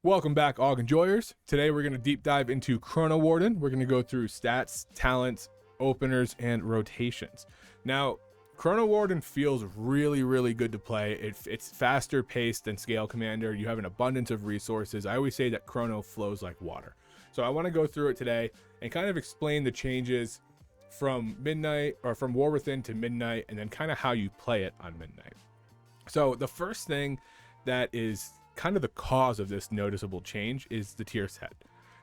Welcome back, AUG Enjoyers. Today we're going to deep dive into Chronowarden. We're going to go through stats, talents, openers, and rotations. Now, Chronowarden feels really good to play. It's faster paced than Scale Commander. You have an abundance of resources. I always say that Chrono flows like water. So I want to go through it today and kind of explain the changes from Midnight, or from War Within to Midnight, and then kind of how you play it on Midnight. So the first thing that is kind of the cause of this noticeable change is the tier set.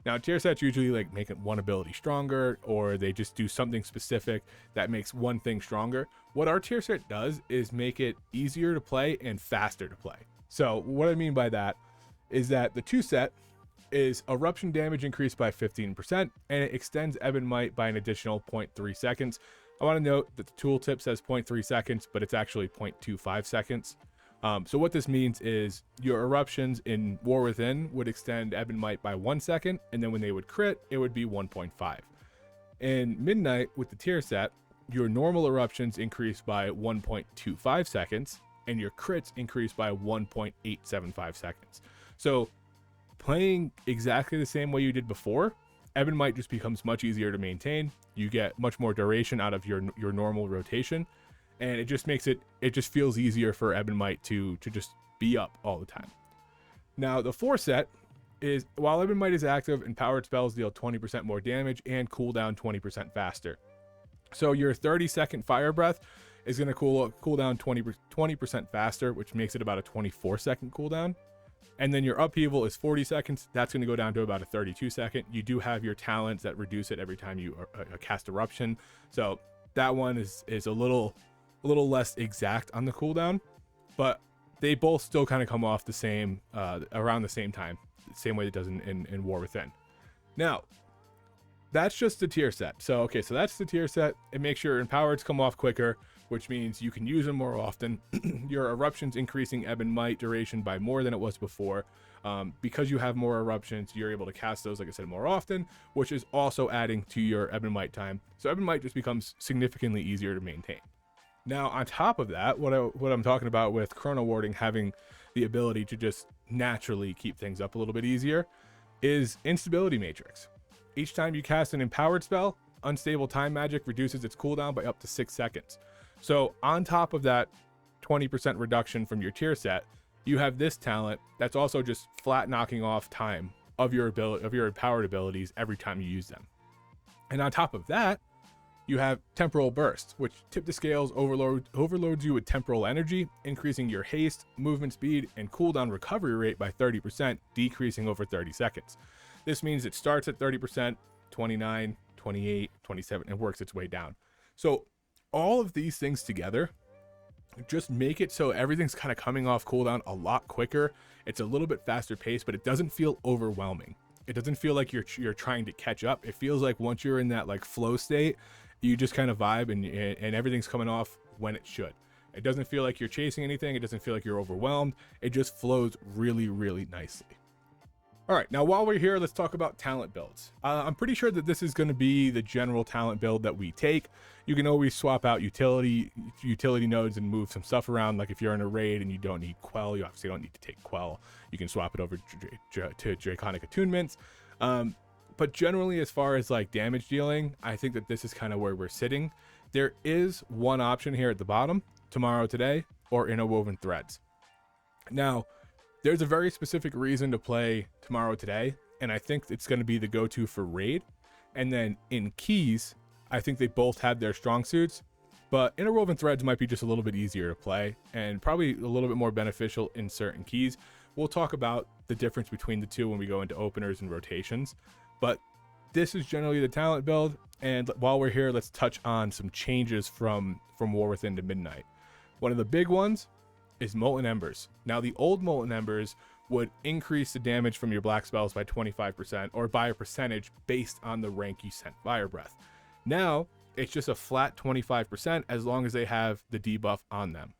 Now, tier sets usually like make it one ability stronger, or they just do something specific that makes one thing stronger. What our tier set does is make it easier to play and faster to play. So what I mean by that is that the 2 set is eruption damage increased by 15%, and it extends Ebb and Might by an additional 0.3 seconds. I want to note that the tooltip says 0.3 seconds, but it's actually 0.25 seconds. So what this means is your eruptions in War Within would extend Ebb and Might by 1 second, and then when they would crit, it would be 1.5. In Midnight, with the tier set, your normal eruptions increase by 1.25 seconds, and your crits increase by 1.875 seconds. So playing exactly the same way you did before, Ebb and Might just becomes much easier to maintain. You get much more duration out of your normal rotation. And it just makes it just feels easier for Ebb and Might to just be up all the time. Now, the 4 set is, while Ebb and Might is active, empowered spells deal 20% more damage and cool down 20% faster. So your 30-second fire breath is going to cool down 20% faster, which makes it about a 24-second cooldown. And then your upheaval is 40 seconds. That's going to go down to about a 32-second. You do have your talents that reduce it every time you cast eruption. So that one is a little less exact on the cooldown, but they both still kind of come off the same around the same time, same way it does in War Within. Now, that's just the tier set. So that's the tier set. It makes your empowereds come off quicker, which means you can use them more often. Your eruptions increasing Ebb and Might duration by more than it was before. Because you have more eruptions, you're able to cast those, like I said, more often, which is also adding to your Ebb and Might time. So Ebb and Might just becomes significantly easier to maintain. Now, on top of that, what I'm talking about with Chronowarden having the ability to just naturally keep things up a little bit easier is Instability Matrix. Each time you cast an empowered spell, Unstable Time Magic reduces its cooldown by up to 6 seconds. So on top of that 20% reduction from your tier set, you have this talent that's also just flat knocking off time of your empowered abilities every time you use them. And on top of that, you have Temporal Burst, which tip the scales overloads you with temporal energy, increasing your haste, movement speed, and cooldown recovery rate by 30%, decreasing over 30 seconds. This means it starts at 30%, 29, 28, 27, and works its way down. So all of these things together just make it so everything's kind of coming off cooldown a lot quicker. It's a little bit faster paced, but it doesn't feel overwhelming. It doesn't feel like you're trying to catch up. It feels like once you're in that like flow state, you just kind of vibe and everything's coming off when it should. It doesn't feel like you're chasing anything. It doesn't feel like you're overwhelmed. It just flows really nicely. All right, now while we're here, let's talk about talent builds. I'm pretty sure that this is going to be the general talent build that we take. You can always swap out utility nodes and move some stuff around. Like if you're in a raid and you don't need Quell, you obviously don't need to take Quell. You can swap it over to Draconic Attunements. But generally, as far as like damage dealing, I think that this is kind of where we're sitting. There is one option here at the bottom, Tomorrow Today or Interwoven Threads. Now, there's a very specific reason to play Tomorrow Today, and I think it's going to be the go-to for raid. And then in keys, I think they both have their strong suits, but Interwoven Threads might be just a little bit easier to play and probably a little bit more beneficial in certain keys. We'll talk about the difference between the two when we go into openers and rotations. But this is generally the talent build, and while we're here, let's touch on some changes from War Within to Midnight. One of the big ones is Molten Embers. Now, the old Molten Embers would increase the damage from your black spells by 25%, or by a percentage based on the rank you sent Fire Breath. Now, it's just a flat 25% as long as they have the debuff on them,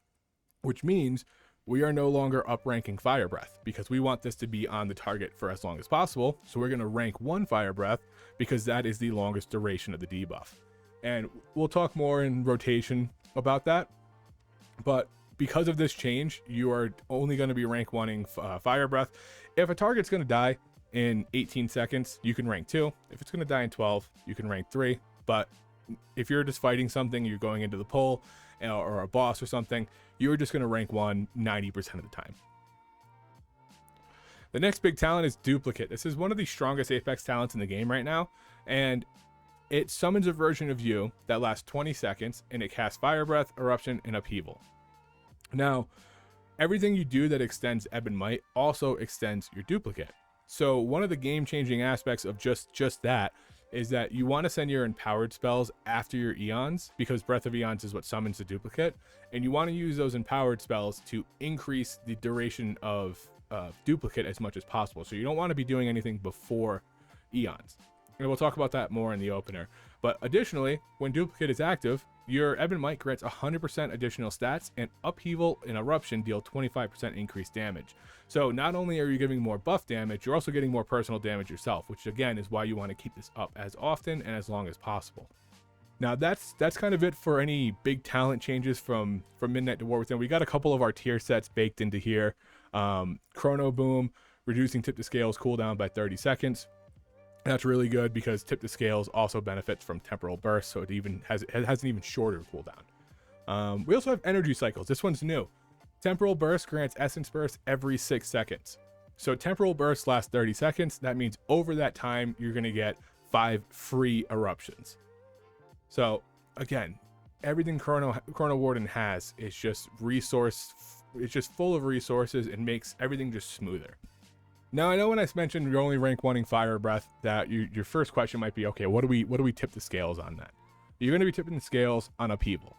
which means we are no longer upranking Fire Breath because we want this to be on the target for as long as possible. So we're going to rank 1 Fire Breath because that is the longest duration of the debuff. And we'll talk more in rotation about that. But because of this change, you are only going to be rank 1ing Fire Breath If a target's going to die in 18 seconds, you can rank 2. If it's going to die in 12, you can rank 3. But if you're just fighting something, you're going into the pull or a boss or something, you're just going to rank 1 90% of the time. The next big talent is Duplicate. This is one of the strongest Apex talents in the game right now, and it summons a version of you that lasts 20 seconds, and it casts Fire Breath, Eruption, and Upheaval. Now, everything you do that extends Ebb and Might also extends your Duplicate. So one of the game-changing aspects of just that is that you want to send your empowered spells after your Eons, because Breath of Eons is what summons the Duplicate, and you want to use those empowered spells to increase the duration of Duplicate as much as possible. So you don't want to be doing anything before Eons. And we'll talk about that more in the opener. But additionally, when Duplicate is active, your Ebb and Might grants 100% additional stats, and Upheaval and Eruption deal 25% increased damage. So not only are you giving more buff damage, you're also getting more personal damage yourself, which again is why you want to keep this up as often and as long as possible. Now that's kind of it for any big talent changes from Midnight to War Within. We got a couple of our tier sets baked into here. Chrono Boom, reducing Tip to Scales cooldown by 30 seconds. That's really good because Tip to Scales also benefits from Temporal Burst, so it has an even shorter cooldown. We also have Energy Cycles. This one's new. Temporal Burst grants Essence Burst every 6 seconds. So Temporal Burst lasts 30 seconds. That means over that time, you're going to get 5 free eruptions. So again, everything Chronowarden has is just it's just full of resources and makes everything just smoother. Now I know when I mentioned you're only rank 1ing Fire Breath, that your first question might be, okay, what do we tip the scales on that? You're going to be tipping the scales on Upheaval.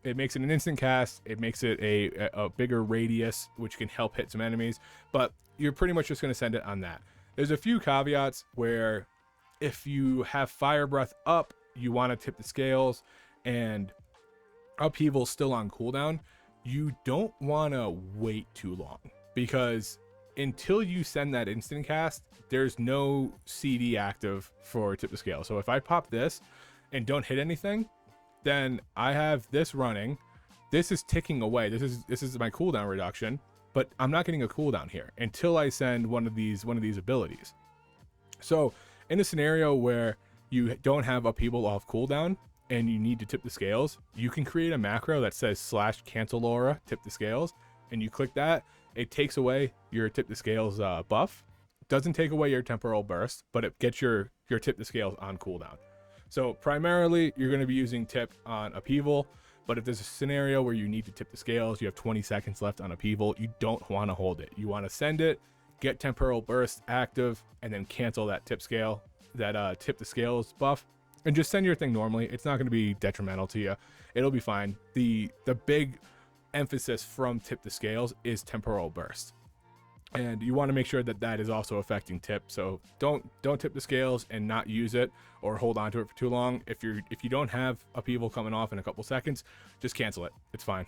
It makes it an instant cast. It makes it a bigger radius, which can help hit some enemies, but you're pretty much just going to send it on that. There's a few caveats where if you have Fire Breath up, you want to tip the scales, and Upheaval still on cooldown, you don't want to wait too long, because until you send that instant cast, there's no CD active for tip the scale. So if I pop this and don't hit anything, then I have this running. This is ticking away. This is my cooldown reduction, but I'm not getting a cooldown here until I send one of these abilities. So in a scenario where you don't have Upheaval off cooldown and you need to tip the scales, you can create a macro that says /cancel aura tip the scales, and you click that. It takes away your tip the scales buff. Doesn't take away your temporal burst, but it gets your tip the scales on cooldown. So primarily you're going to be using tip on Upheaval, but if there's a scenario where you need to tip the scales, you have 20 seconds left on Upheaval, you don't want to hold it. You want to send it, get temporal burst active, and then cancel that tip the scales buff, and just send your thing normally. It's not going to be detrimental to you. It'll be fine. The big emphasis from tip the scales is temporal burst, and you want to make sure that is also affecting tip. So don't tip the scales and not use it or hold on to it for too long. If you don't have Upheaval coming off in a couple seconds, just cancel it. It's fine.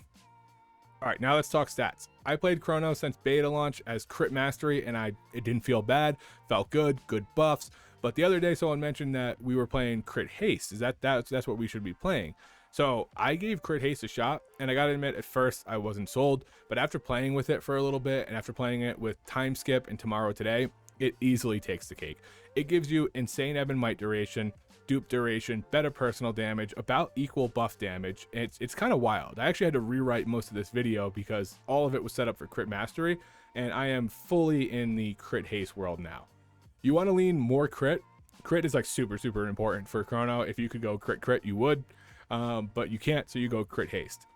All right, now let's talk stats. I played Chrono since beta launch as Crit Mastery, and it didn't feel bad. Felt good buffs. But the other day someone mentioned that we were playing Crit Haste. That's what we should be playing. So I gave Crit Haste a shot, and I gotta admit, at first I wasn't sold, but after playing with it for a little bit, and after playing it with Time Skip and Tomorrow Today, it easily takes the cake. It gives you insane Ebb and Might duration, dupe duration, better personal damage, about equal buff damage. It's kind of wild. I actually had to rewrite most of this video because all of it was set up for Crit Mastery, and I am fully in the Crit Haste world now. You want to lean more crit. Crit is like super important for Chrono. If you could go crit, you would. But you can't, so you go Crit Haste.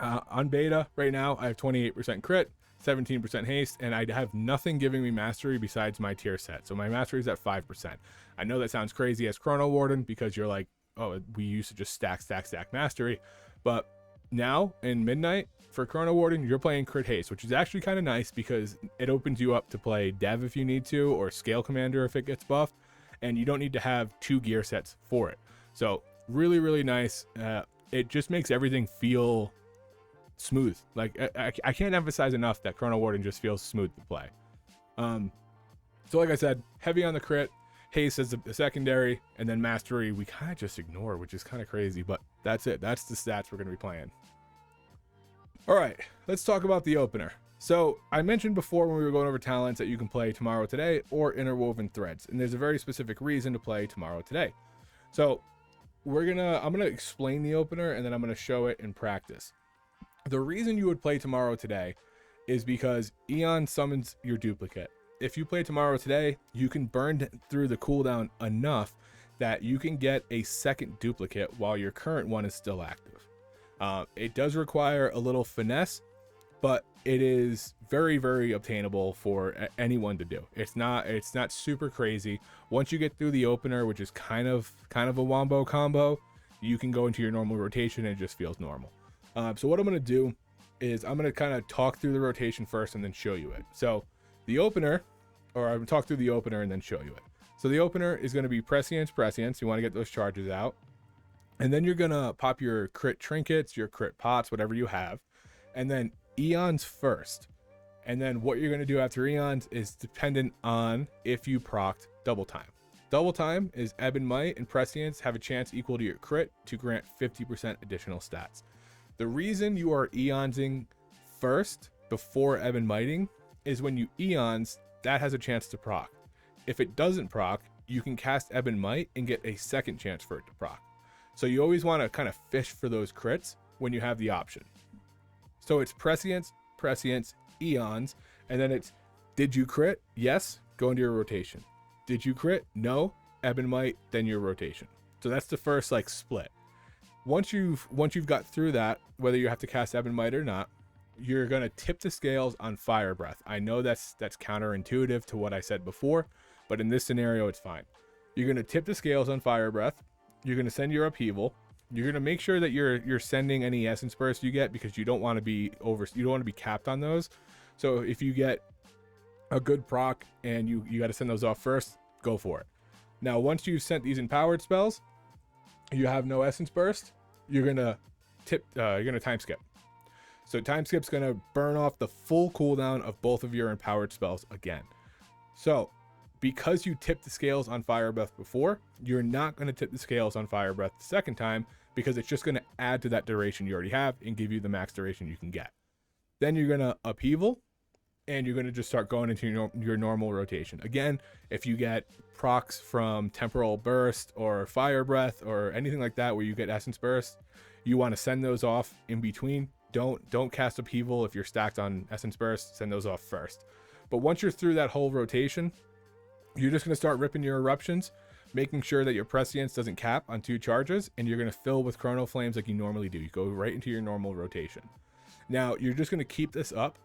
On beta right now, I have 28% crit, 17% haste, and I have nothing giving me mastery besides my tier set. So my mastery is at 5%. I know that sounds crazy as Chronowarden because you're like, oh, we used to just stack mastery. But now in Midnight for Chronowarden, you're playing Crit Haste, which is actually kind of nice because it opens you up to play Dev if you need to, or Scale Commander if it gets buffed, and you don't need to have 2 gear sets for it. So really nice. It just makes everything feel smooth. Like I can't emphasize enough that Chronowarden just feels smooth to play. So like I said, heavy on the crit, haste as the secondary, and then mastery we kind of just ignore, which is kind of crazy, but that's it. That's the stats we're going to be playing. All right, let's talk about the opener. So I mentioned before when we were going over talents that you can play Tomorrow Today or Interwoven Threads, and there's a very specific reason to play Tomorrow Today. So I'm gonna explain the opener and then I'm gonna show it in practice. The reason you would play Tomorrow Today is because Eon summons your duplicate. If you play Tomorrow Today, you can burn through the cooldown enough that you can get a second duplicate while your current one is still active. It does require a little finesse, but it is very, very obtainable for anyone to do. It's not super crazy. Once you get through the opener, which is kind of a wombo combo, you can go into your normal rotation and it just feels normal. So what I'm going to do is I'm going to kind of talk through the rotation first and then show you it. So the opener, or I'm going to talk through the opener and then show you it. So the opener is going to be Prescience. You want to get those charges out. And then you're going to pop your crit trinkets, your crit pots, whatever you have. And then Eons first. And then what you're going to do after Eons is dependent on if you procced double time. Double time is Ebb and Might and Prescience have a chance equal to your crit to grant 50% additional stats. The reason you are Eonsing first before Ebb and Mighting is when you Eons, that has a chance to proc. If it doesn't proc, you can cast Ebb and Might and get a second chance for it to proc. So you always want to kind of fish for those crits when you have the option. So it's Prescience, Eons, and then it's, did you crit? Yes, go into your rotation. Did you crit? No, Ebb and Might, then your rotation. So that's the first like split. Once you've got through that, whether you have to cast Ebb and Might or not, you're gonna tip the scales on Fire Breath. I know that's counterintuitive to what I said before, but in this scenario, it's fine. You're gonna tip the scales on Fire Breath. You're gonna send your upheaval. You're gonna make sure that you're sending any essence bursts you get, because you don't want to be capped on those. So if you get a good proc and you got to send those off first, go for it. Now once you've sent these empowered spells, you have no essence burst. You're gonna time skip. So time skip's gonna burn off the full cooldown of both of your empowered spells again. So because you tipped the scales on Fire Breath before, you're not going to tip the scales on Fire Breath the second time, because it's just going to add to that duration you already have and give you the max duration you can get. Then you're going to upheaval, and you're going to just start going into your normal rotation. Again, if you get procs from Temporal Burst or Fire Breath or anything like that where you get Essence Burst, you want to send those off in between. Don't cast upheaval if you're stacked on Essence Burst. Send those off first. But once you're through that whole rotation, you're just going to start ripping your eruptions, making sure that your Prescience doesn't cap on 2 charges, and you're going to fill with Chrono Flames like you normally do. You go right into your normal rotation. Now, you're just going to keep this up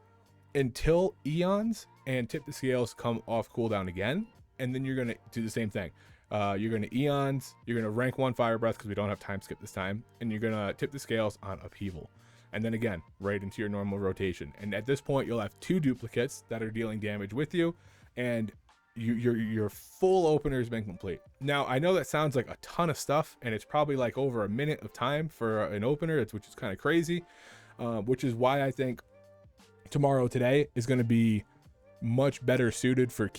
until Eons and Tip the Scales come off cooldown again, and then you're going to do the same thing. You're going to Eons, you're going to rank 1 Fire Breath because we don't have time skip this time, and you're going to Tip the Scales on Upheaval. And then again, right into your normal rotation. And at this point, you'll have 2 duplicates that are dealing damage with you, and your full opener has been complete. Now I know that sounds like a ton of stuff, and it's probably like over a minute of time for an opener, which is kind of crazy, which is why I think Tomorrow Today is going to be much better suited for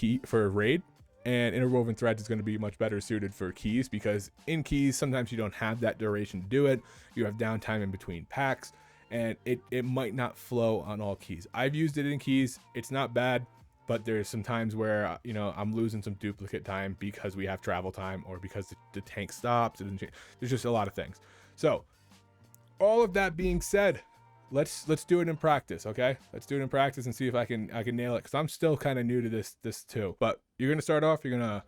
raid, and Interwoven Threads is going to be much better suited for keys, because in keys sometimes you don't have that duration to do it. You have downtime in between packs, and it might not flow on all keys. I've used it in keys, it's not bad. But there's some times where, I'm losing some duplicate time because we have travel time, or because the tank stops. There's just a lot of things. So all of that being said, let's do it in practice. Okay, let's do it in practice and see if I can nail it, because I'm still kind of new to this too. But you're gonna start off. You're gonna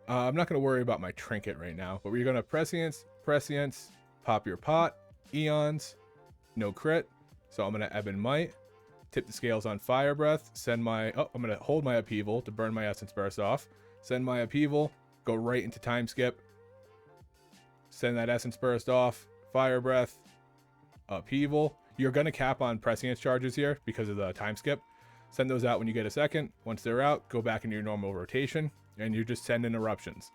I'm not gonna worry about my trinket right now, but we're gonna Prescience, pop your pot, Eons, no crit. So I'm gonna Ebb and Might. Tip the scales on Fire Breath, I'm going to hold my upheaval to burn my Essence Burst off, send my upheaval, go right into time skip, send that Essence Burst off, Fire Breath, upheaval. You're going to cap on Prescience charges here because of the time skip. Send those out when you get a second. Once they're out, go back into your normal rotation, and you're just sending eruptions.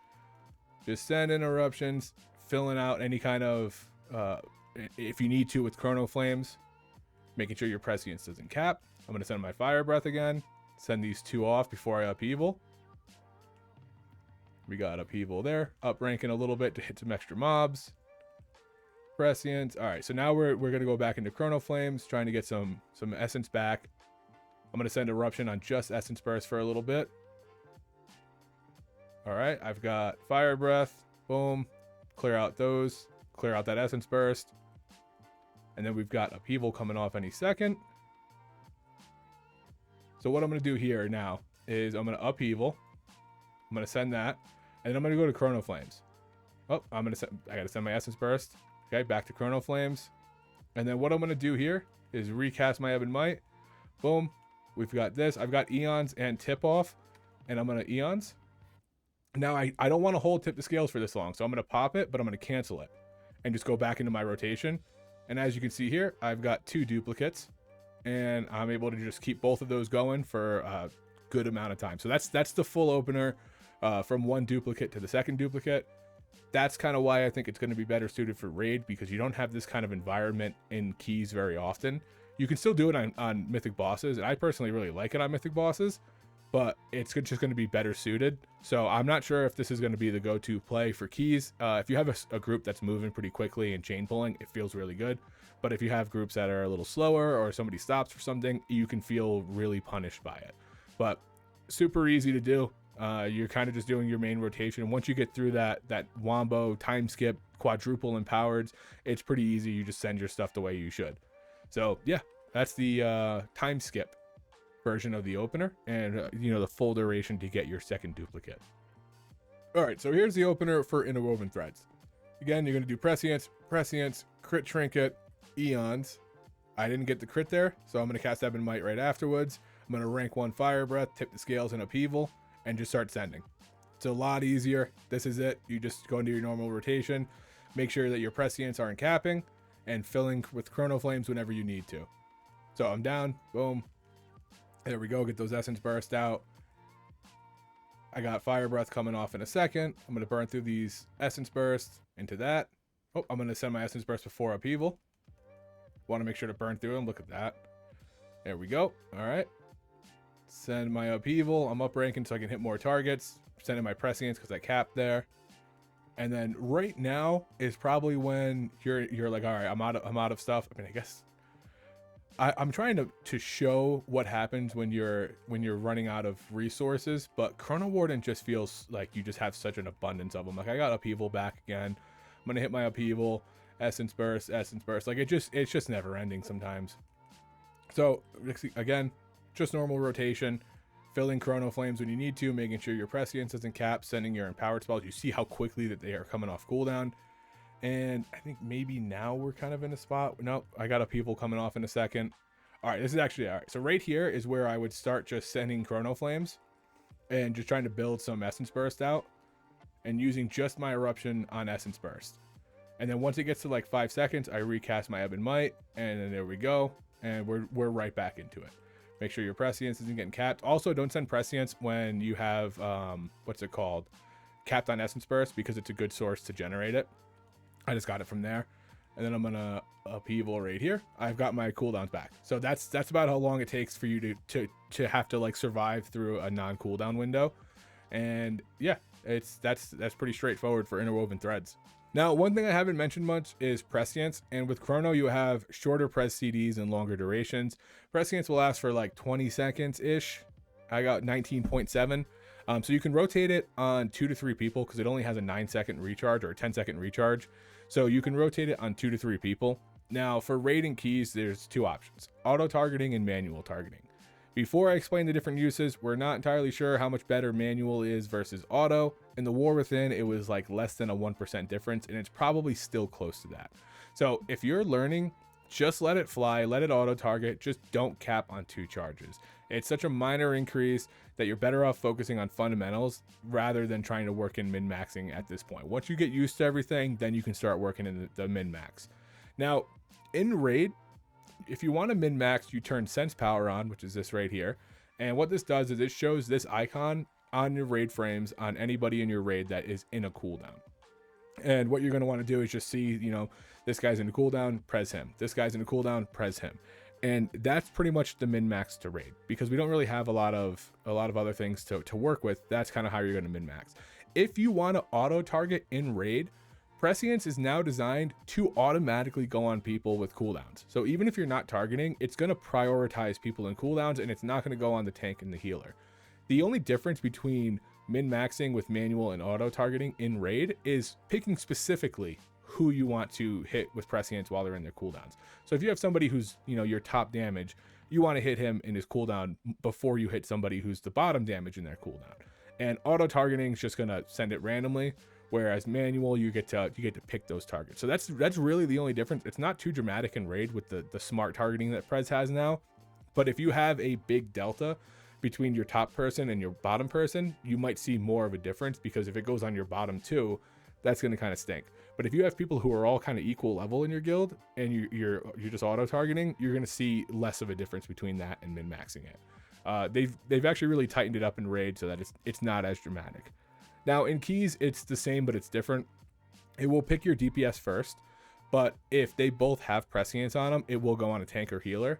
Just sending eruptions, filling out any kind of, if you need to, with Chrono Flames. Making sure your Prescience doesn't cap. I'm going to send my Fire Breath again. Send these 2 off before I upheaval. We got upheaval there. Up ranking a little bit to hit some extra mobs. Prescience. All right, so now we're going to go back into Chrono Flames, trying to get some essence back. I'm going to send Eruption on just Essence Burst for a little bit. All right, I've got Fire Breath. Boom. Clear out those. Clear out that Essence Burst. And then we've got Upheaval coming off any second. So what I'm going to do here now is I'm going to Upheaval. I'm going to send that. And then I'm going to go to Chrono Flames. Oh, I got to send my Essence Burst. Okay, back to Chrono Flames. And then what I'm going to do here is recast my Ebb and Might. Boom. We've got this. I've got Eons and Tip off. And I'm going to Eons. Now, I don't want to hold Tip the Scales for this long. So I'm going to pop it, but I'm going to cancel it. And just go back into my rotation. And as you can see here, I've got 2 duplicates. And I'm able to just keep both of those going for a good amount of time. So that's the full opener from one duplicate to the second duplicate. That's kind of why I think it's going to be better suited for raid, because you don't have this kind of environment in keys very often. You can still do it on mythic bosses, and I personally really like it on mythic bosses, but it's just going to be better suited. So I'm not sure if this is going to be the go-to play for keys. If you have a group that's moving pretty quickly and chain pulling, it feels really good. But if you have groups that are a little slower, or somebody stops for something, you can feel really punished by it. But super easy to do. You're kind of just doing your main rotation. Once you get through that wombo, time skip, quadruple empowered, it's pretty easy. You just send your stuff the way you should. So yeah, that's the time skip version of the opener, and the full duration to get your second duplicate. All right, so here's the opener for Interwoven Threads. Again, you're going to do Prescience, Crit Trinket, Eons. I didn't get the crit there, so I'm going to cast Ebb and Might right afterwards. I'm going to rank 1 Fire Breath, Tip the Scales, and Upheaval, and just start sending. It's a lot easier. This is it. You just go into your normal rotation, make sure that your Prescience aren't capping, and filling with Chrono Flames whenever you need to. So I'm down, boom. There we go, get those Essence Burst out. I got Fire Breath coming off in a second. I'm going to burn through these Essence Bursts into that. Oh, I'm going to send my Essence Burst before Upheaval. Want to make sure to burn through them. Look at that. There we go. All right. Send my Upheaval. I'm up ranking so I can hit more targets. Sending my Prescience because I capped there. And then right now is probably when you're like, all right, I'm out of stuff. I mean, I guess I'm trying to show what happens when you're running out of resources, but Chronowarden just feels like you just have such an abundance of them. Like I got Upheaval back again. I'm gonna hit my Upheaval, Essence Burst. Like it's just never ending sometimes. So again, just normal rotation, filling Chrono Flames when you need to, making sure your Prescience isn't capped, sending your empowered spells. You see how quickly that they are coming off cooldown. And I think maybe now we're kind of in a spot. Nope, I got Upheaval coming off in a second. All right, this is actually all right. So right here is where I would start just sending Chrono Flames and just trying to build some Essence Burst out and using just my Eruption on Essence Burst. And then once it gets to like 5 seconds, I recast my Ebb and Might, and then there we go. And we're right back into it. Make sure your Prescience isn't getting capped. Also, don't send Prescience when you have, what's it called? Capped on Essence Burst, because it's a good source to generate it. I just got it from there. And then I'm gonna Upheaval right here. I've got my cooldowns back. So that's about how long it takes for you to have to like survive through a non-cooldown window. And yeah, that's pretty straightforward for Interwoven Threads. Now, one thing I haven't mentioned much is Prescience, and with Chrono you have shorter Pres CDs and longer durations. Prescience will last for like 20 seconds ish. I got 19.7. So you can rotate it on 2 to 3 people because it only has a 9-second recharge or a 10-second recharge. So you can rotate it on 2 to 3 people. Now for raiding keys, there's 2 options: auto targeting and manual targeting. Before I explain the different uses, we're not entirely sure how much better manual is versus auto. In the War Within, it was like less than a 1% difference, and it's probably still close to that. So if you're learning, just let it fly, let it auto target, just don't cap on 2 charges. It's such a minor increase that you're better off focusing on fundamentals rather than trying to work in min-maxing at this point. Once you get used to everything, then you can start working in the min-max. Now, in raid, if you want to min-max, you turn Sense Power on, which is this right here. And what this does is it shows this icon on your raid frames on anybody in your raid that is in a cooldown. And what you're going to want to do is just see, this guy's in a cooldown, pres him. This guy's in a cooldown, pres him. And that's pretty much the min-max to raid, because we don't really have a lot of other things to work with. That's kind of how you're going to min-max. If you want to auto target in raid, Prescience is now designed to automatically go on people with cooldowns. So even if you're not targeting, it's going to prioritize people in cooldowns, and it's not going to go on the tank and the healer. The only difference between min-maxing with manual and auto targeting in raid is picking specifically who you want to hit with Prescience while they're in their cooldowns. So if you have somebody who's, you know, your top damage, you want to hit him in his cooldown before you hit somebody who's the bottom damage in their cooldown. And auto targeting is just going to send it randomly, whereas manual, you get to pick those targets. So that's really the only difference. It's not too dramatic in raid with the smart targeting that Prez has now, but if you have a big delta between your top person and your bottom person, you might see more of a difference, because if it goes on your bottom too, that's going to kind of stink. But if you have people who are all kind of equal level in your guild and you're just auto targeting, you're going to see less of a difference between that and min-maxing it. They've actually really tightened it up in raid so that it's not as dramatic. Now in keys, it's the same, but it's different. It will pick your DPS first, but if they both have Prescience on them, it will go on a tank or healer.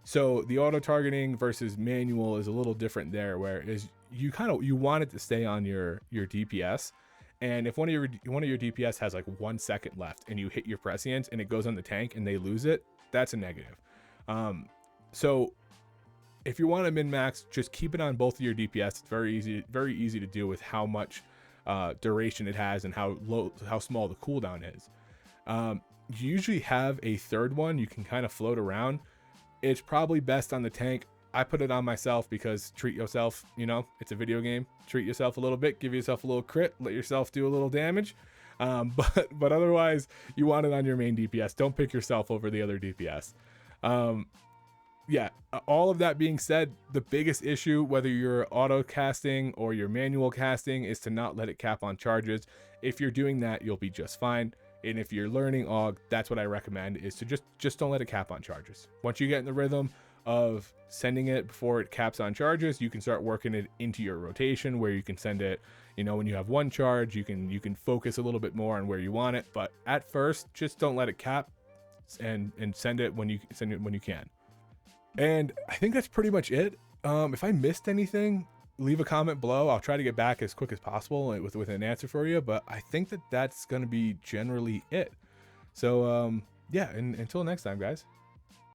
So the auto targeting versus manual is a little different there, whereas you want it to stay on your DPS. And if one of your DPS has like 1 second left and you hit your Prescience and it goes on the tank and they lose it, that's a negative. So if you want to min-max, just keep it on both of your DPS. It's very easy to do with how much duration it has and how small the cooldown is. You usually have a third one you can kind of float around. It's probably best on the tank. I put it on myself because treat yourself, you know, it's a video game. Treat yourself a little bit, give yourself a little crit, let yourself do a little damage. But otherwise, you want it on your main DPS. Don't pick yourself over the other DPS. Yeah, all of that being said, the biggest issue, whether you're auto casting or you're manual casting, is to not let it cap on charges. If you're doing that, you'll be just fine. And if you're learning AUG, that's what I recommend, is to just don't let it cap on charges. Once you get in the rhythm of sending it before it caps on charges, you can start working it into your rotation, where you can send it, you know, when you have one charge, you can focus a little bit more on where you want it. But at first, just don't let it cap, and send it when you can. And I think that's pretty much it. If I missed anything, leave a comment below. I'll try to get back as quick as possible with an answer for you, but I think that's going to be generally it. So yeah, and until next time, guys.